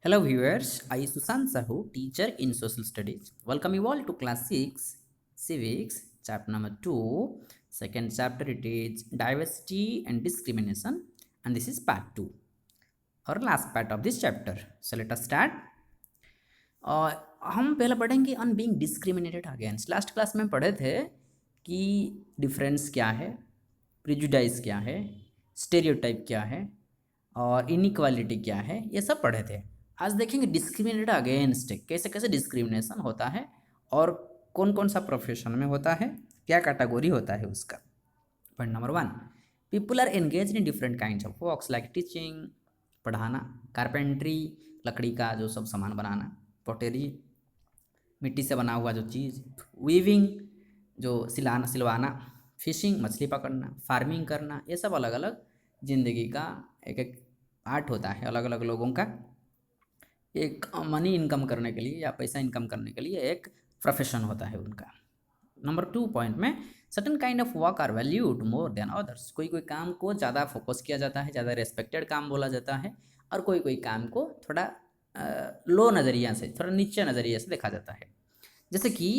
Hello viewers, I Susan Sahu, teacher in social studies. Welcome you all to class 6 civics chapter number 2. Second chapter it is diversity and discrimination and this is part 2 or last part of this chapter. So let us start. हम पहले पढ़ेंगे on being discriminated against. Last class में पढ़े थे कि difference क्या है, prejudice क्या है, स्टेरियोटाइप क्या है और इनइक्वालिटी क्या है, ये सब पढ़े थे। आज देखेंगे डिस्क्रिमिनेटेड अगेंस्ट कैसे कैसे डिस्क्रिमिनेशन होता है और कौन कौन सा प्रोफेशन में होता है, क्या कैटेगरी होता है उसका। Point number 1, people are engage in different kind of works like teaching, पढ़ाना, कारपेंट्री, लकड़ी का जो सब सामान बनाना, पोटेरी, मिट्टी से बना हुआ जो चीज़, वीविंग जो सिलवाना, फिशिंग मछली पकड़ना, फार्मिंग करना, ये सब अलग अलग ज़िंदगी का एक एक आर्ट होता है। अलग अलग लोगों का एक मनी इनकम करने के लिए या पैसा इनकम करने के लिए एक प्रोफेशन होता है उनका। नंबर 2 पॉइंट में certain kind of work are valued more than others. कोई कोई काम को ज़्यादा फोकस किया जाता है, ज़्यादा रेस्पेक्टेड काम बोला जाता है और कोई कोई काम को थोड़ा लो नज़रिया से, थोड़ा नीचे नज़रिए से देखा जाता है। जैसे कि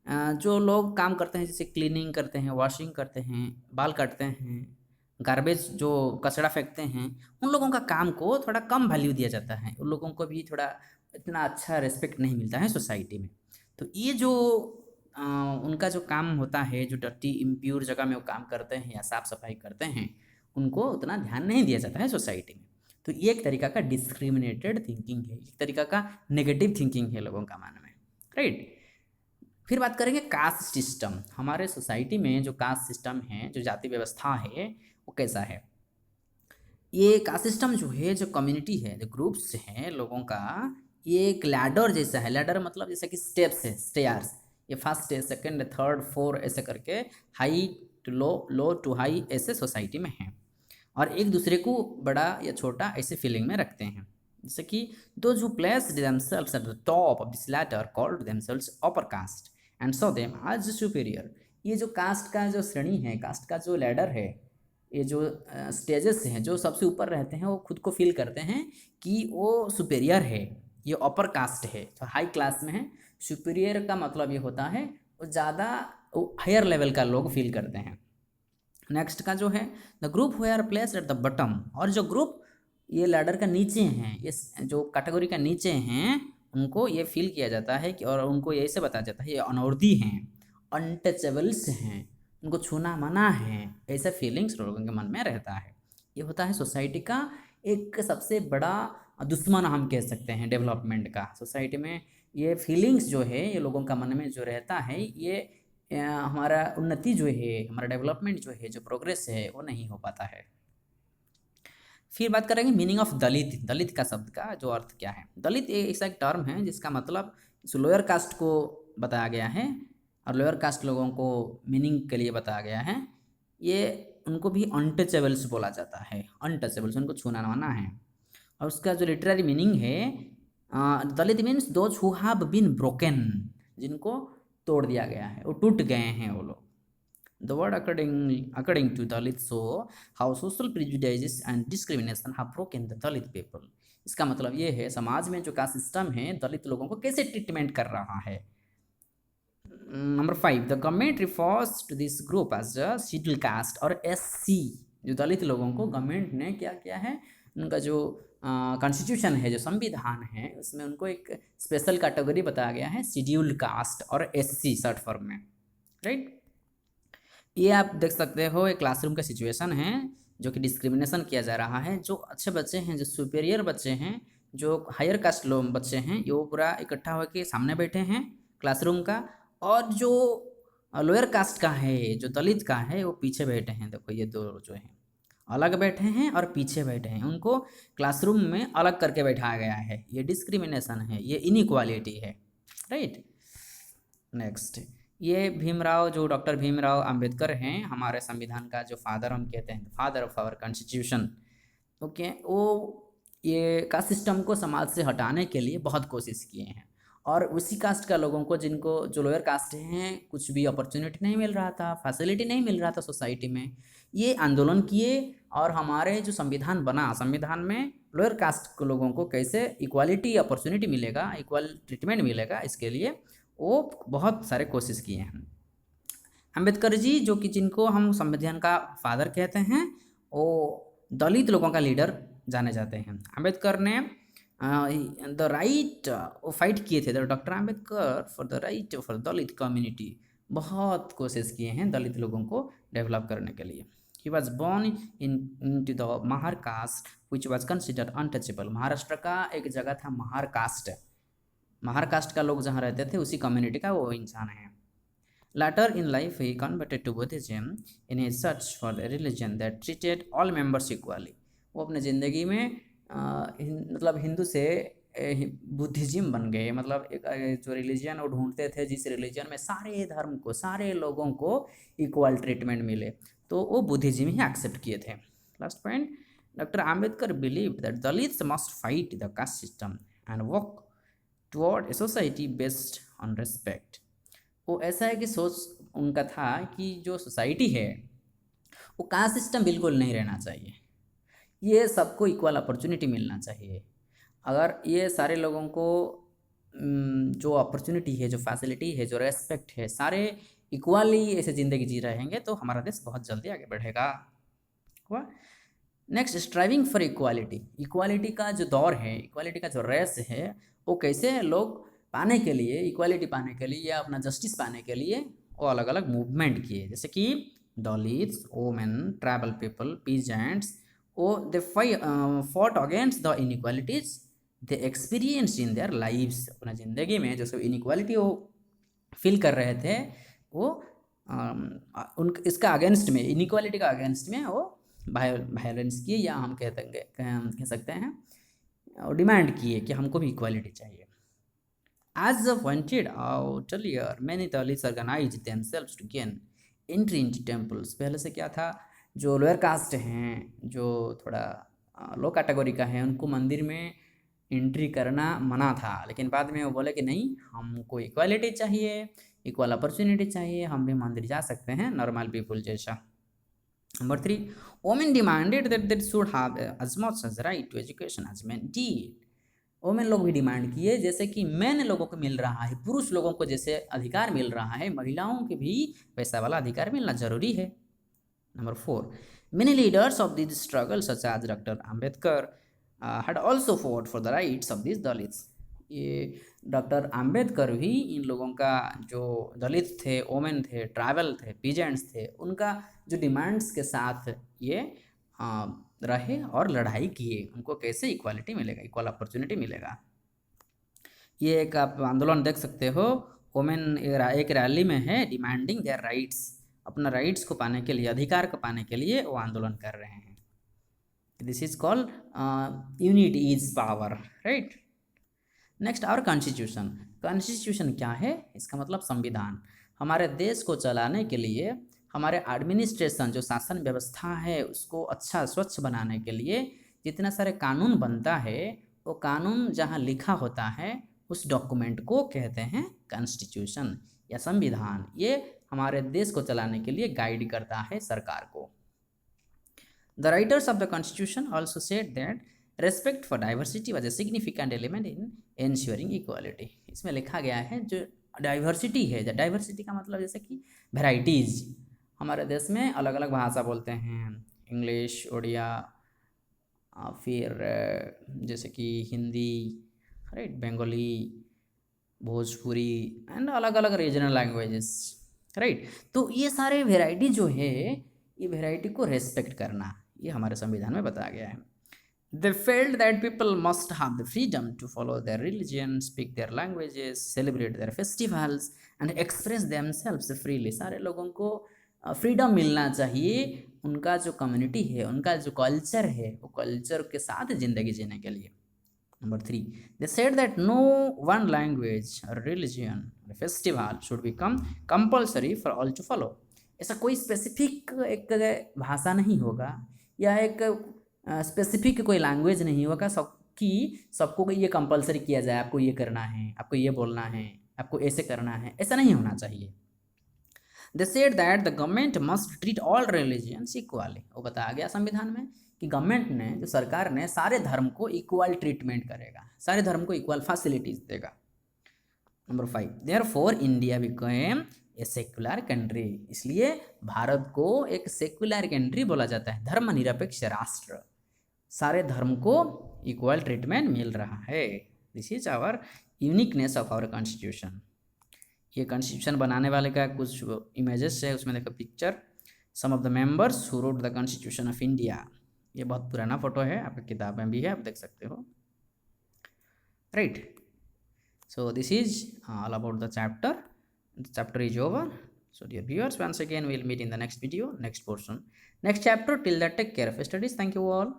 जो लोग काम करते हैं, जैसे क्लीनिंग करते हैं, वॉशिंग करते हैं, बाल काटते हैं, गार्बेज जो कचरा फेंकते हैं, उन लोगों का काम को थोड़ा कम वैल्यू दिया जाता है। उन लोगों को भी थोड़ा इतना अच्छा रिस्पेक्ट नहीं मिलता है सोसाइटी में। तो ये जो उनका जो काम होता है, जो डर्टी इम्प्योर जगह में वो काम करते हैं या साफ़ सफाई करते हैं, उनको उतना ध्यान नहीं दिया जाता है सोसाइटी में। तो ये एक तरीका का डिस्क्रिमिनेटेड थिंकिंग है, एक तरीका का नेगेटिव थिंकिंग है लोगों का मन में, राइट। फिर बात करेंगे कास्ट सिस्टम। हमारे सोसाइटी में जो कास्ट सिस्टम है, जो जाति व्यवस्था है, वो कैसा है। ये कास्ट सिस्टम जो है, जो कम्युनिटी है, जो ग्रुप्स हैं लोगों का, ये एक लैडर जैसा है। लैडर मतलब जैसे कि स्टेप्स है, स्टेयर्स। ये फर्स्ट है, सेकंड, थर्ड, फोर्थ, ऐसे करके high to low, low to high, ऐसे सोसाइटी में है और एक दूसरे को बड़ा या छोटा ऐसे फीलिंग में रखते हैं। जैसे कि those who plays themselves at the top of this ladder called themselves upper caste and saw them as superior। ये जो कास्ट का जो श्रेणी है, कास्ट का जो लैडर है, ये जो स्टेजेस हैं, जो सबसे ऊपर रहते हैं, वो खुद को फील करते हैं कि वो सुपेरियर है, ये अपर कास्ट है, तो हाई क्लास में है। सुपेरियर का मतलब ये होता है वो ज़्यादा हायर लेवल का लोग फील करते हैं। नेक्स्ट का जो है the group who are placed at the bottom, और जो ग्रुप ये लैडर का नीचे हैं, ये जो कैटेगरी का नीचे हैं, उनको ये फील किया जाता है कि, और उनको ये ऐसे बताया जाता है ये अनवर्दी हैं, अनटचेबल्स हैं, उनको छूना मना है, ऐसा फीलिंग्स लोगों के मन में रहता है। ये होता है सोसाइटी का एक सबसे बड़ा दुश्मन हम कह सकते हैं डेवलपमेंट का। सोसाइटी में ये फीलिंग्स जो है, ये लोगों का मन में जो रहता है, ये हमारा उन्नति जो है, हमारा डेवलपमेंट जो है, जो प्रोग्रेस है, वो नहीं हो पाता है। फिर बात करेंगे मीनिंग ऑफ दलित। दलित का शब्द का जो अर्थ क्या है। दलित एक ऐसा एक टर्म है जिसका मतलब लोअर कास्ट को बताया गया है और लोअर कास्ट लोगों को मीनिंग के लिए बताया गया है। ये उनको भी अनटचेबल्स बोला जाता है, अनटचेबल्स, उनको छूना मना है। और उसका जो लिटरेरी मीनिंग है, Dalit means those who have been broken, जिनको तोड़ दिया गया है, वो टूट गए हैं वो लोग। The word according to Dalit show how social prejudices and discrimination have broken the Dalit people। इसका मतलब ये है समाज में जो कास्ट सिस्टम है दलित लोगों को कैसे ट्रीटमेंट कर रहा है। Number 5, the government refers to this group as a schedule caste और SC। जो दलित लोगों को गवर्नमेंट ने क्या किया है, उनका जो कॉन्स्टिट्यूशन है, जो संविधान है, उसमें उनको एक स्पेशल कैटेगरी बताया गया है, शेड्यूल्ड कास्ट और SC शॉर्ट फॉर्म में, राइट। ये आप देख सकते हो एक क्लासरूम का सिचुएशन है जो कि डिस्क्रिमिनेशन किया जा रहा है। जो अच्छे बच्चे हैं, जो सुपेरियर बच्चे हैं, जो हायर कास्ट लोग बच्चे हैं, ये वो पूरा इकट्ठा होकर सामने बैठे हैं क्लासरूम का, और जो लोअर कास्ट का है, जो दलित का है, वो पीछे बैठे हैं। देखो ये दो जो हैं अलग बैठे हैं और पीछे बैठे हैं, उनको क्लासरूम में अलग करके बैठाया गया है। ये डिस्क्रिमिनेशन है, ये इनइक्वालिटी है, राइट। नेक्स्ट, ये भीमराव, जो डॉक्टर भीमराव अंबेडकर हैं, हमारे संविधान का जो फादर हम कहते हैं, father of our constitution, okay, वो ये कास्ट सिस्टम को समाज से हटाने के लिए बहुत कोशिश किए हैं और उसी कास्ट का लोगों को, जिनको जो लोअर कास्ट हैं, कुछ भी अपॉर्चुनिटी नहीं मिल रहा था, फैसिलिटी नहीं मिल रहा था सोसाइटी में, ये आंदोलन किए और हमारे जो संविधान बना, संविधान में लोअर कास्ट के लोगों को कैसे इक्वालिटी अपॉर्चुनिटी मिलेगा, इक्वल ट्रीटमेंट मिलेगा, इसके लिए वो बहुत सारे कोशिश किए हैं। अम्बेडकर जी, जो कि जिनको हम संविधान का फादर कहते हैं, वो दलित लोगों का लीडर जाने जाते हैं। अम्बेडकर ने द राइट वो फाइट किए थे, doctor Ambedkar for the right for Dalit community, बहुत कोशिश किए हैं दलित लोगों को डेवलप करने के लिए। He was born in to the Mahar caste which was considered untouchable. Maharashtra का एक जगह था महार कास्ट, महार कास्ट का लोग जहाँ रहते थे उसी कम्युनिटी का वो इंसान है। Later in life, he converted to Buddhism in his search for a religion that treated all members equally. वो अपने ज़िंदगी में मतलब हिंदू से बुद्धिज्म बन गए, मतलब एक जो रिलीजन वो ढूंढते थे, जिस रिलीजन में सारे धर्म को, सारे लोगों को इक्वल ट्रीटमेंट मिले, तो वो बुद्धिज्म ही एक्सेप्ट किए थे। Last point, doctor Ambedkar believed that Dalits must fight the caste system and work toward a society based on respect. वो ऐसा है कि सोच उनका था कि जो सोसाइटी है वो कास्ट सिस्टम बिल्कुल नहीं रहना चाहिए, ये सबको इक्वल अपॉर्चुनिटी मिलना चाहिए। अगर ये सारे लोगों को जो अपॉर्चुनिटी है, जो फैसिलिटी है, जो रेस्पेक्ट है, सारे इक्वली ऐसे ज़िंदगी जी रहेंगे तो हमारा देश बहुत जल्दी आगे बढ़ेगा। हुआ। Next, striving for equality. Equality का जो दौर है, इक्वालिटी का जो रेस है, वो कैसे लोग पाने के लिए, इक्वालिटी पाने के लिए या अपना जस्टिस पाने के लिए वो अलग अलग मूवमेंट किए, जैसे कि Dalits, women, tribal people, peasants, वो they fought against the inequalities they experience in their lives. अपना ज़िंदगी में जो सब इनइक्वालिटी वो फील कर रहे थे, वो उन इसका अगेंस्ट में, इनइक्वालिटी का अगेंस्ट में वो वायलेंस किए, या हम कह सकते हैं और डिमांड किए कि हमको भी इक्वालिटी चाहिए। As pointed out earlier, many Dalits organized themselves to gain entry into temples. पहले से क्या था, जो लोअर कास्ट हैं, जो थोड़ा लो कैटेगरी का है, उनको मंदिर में एंट्री करना मना था, लेकिन बाद में वो बोले कि नहीं, हमको इक्वालिटी चाहिए, इक्वल अपॉर्चुनिटी चाहिए, हम भी मंदिर जा सकते हैं नॉर्मल पीपल जैसा। Number 3, women demanded that they should have as much as right to education as men did. Women लोग भी डिमांड किए जैसे कि मैन लोगों को मिल रहा है, पुरुष लोगों को जैसे अधिकार मिल रहा है, महिलाओं के भी वैसा वाला अधिकार मिलना जरूरी है। Number 4, many leaders of this struggle such as doctor Ambedkar had also fought for the rights of this Dalits. ये डॉक्टर आम्बेडकर भी इन लोगों का, जो दलित थे, वोमेन थे, ट्राइबल थे, पीजेंट्स थे, उनका जो डिमांड्स के साथ ये रहे और लड़ाई किए, उनको कैसे इक्वालिटी मिलेगा, इक्वल अपॉर्चुनिटी मिलेगा। ये एक आप आंदोलन देख सकते हो, वोमेन एक रैली में है, डिमांडिंग देयर राइट्स, अपना राइट्स को पाने के लिए, अधिकार को पाने के लिए वो आंदोलन कर रहे हैं। This is called unity is power, right. Next, our constitution. Constitution क्या है? इसका मतलब संविधान। हमारे देश को चलाने के लिए, हमारे एडमिनिस्ट्रेशन, जो शासन व्यवस्था है, उसको अच्छा स्वच्छ बनाने के लिए जितना सारे कानून बनता है, वो कानून जहाँ लिखा होता है उस डॉक्यूमेंट को कहते हैं कॉन्स्टिट्यूशन या संविधान। ये हमारे देश को चलाने के लिए गाइड करता है सरकार को। The writers of the constitution also said that respect for diversity was a significant element in ensuring equality. इसमें लिखा गया है जो डाइवर्सिटी है, डाइवर्सिटी का मतलब जैसे कि वेराइटीज़, हमारे देश में अलग अलग भाषा बोलते हैं, इंग्लिश, उड़िया, फिर जैसे कि हिंदी, राइट, बंगाली, भोजपुरी एंड अलग अलग रीजनल लैंग्वेजेस, राइट। तो ये सारे वेराइटी जो है, ये वेराइटी को रेस्पेक्ट करना, ये हमारे संविधान में बताया गया है। They felt that people must have the freedom to follow their religion, speak their languages, celebrate their festivals and express themselves freely. सारे लोगों को फ्रीडम मिलना चाहिए, उनका जो कम्युनिटी है, उनका जो कल्चर है, वो कल्चर के साथ ज़िंदगी जीने के लिए। Number 3, they said that no one language or religion or festival should become compulsory for all to follow. ऐसा कोई स्पेसिफिक एक भाषा नहीं होगा या एक स्पेसिफिक कोई लैंग्वेज नहीं होगा, सब कि सबको ये कंपलसरी किया जाए, आपको ये करना है, आपको ये बोलना है, आपको ऐसे करना है, ऐसा नहीं होना चाहिए। They said that the government must treat all religions equally. वो बताया गया संविधान में कि गवर्नमेंट ने, जो सरकार ने, सारे धर्म को इक्वल ट्रीटमेंट करेगा, सारे धर्म को इक्वल फैसिलिटीज देगा। Number 5, therefore India became a secular country. इसलिए भारत को एक सेक्युलर कंट्री बोला जाता है, धर्मनिरपेक्ष राष्ट्र। सारे धर्म को इक्वल ट्रीटमेंट मिल रहा है। This is our uniqueness of our constitution. ये कॉन्स्टिट्यूशन बनाने वाले का कुछ इमेजेस है, उसमें देखो picture, some of the members who wrote the constitution of India. ये बहुत पुराना फोटो है, आपकी किताब में भी है, आप देख सकते हो, right. So this is all about the chapter. The chapter is over. So dear viewers, once again we'll meet in the next video, next portion, next chapter. Till that, take care of your studies. Thank you all.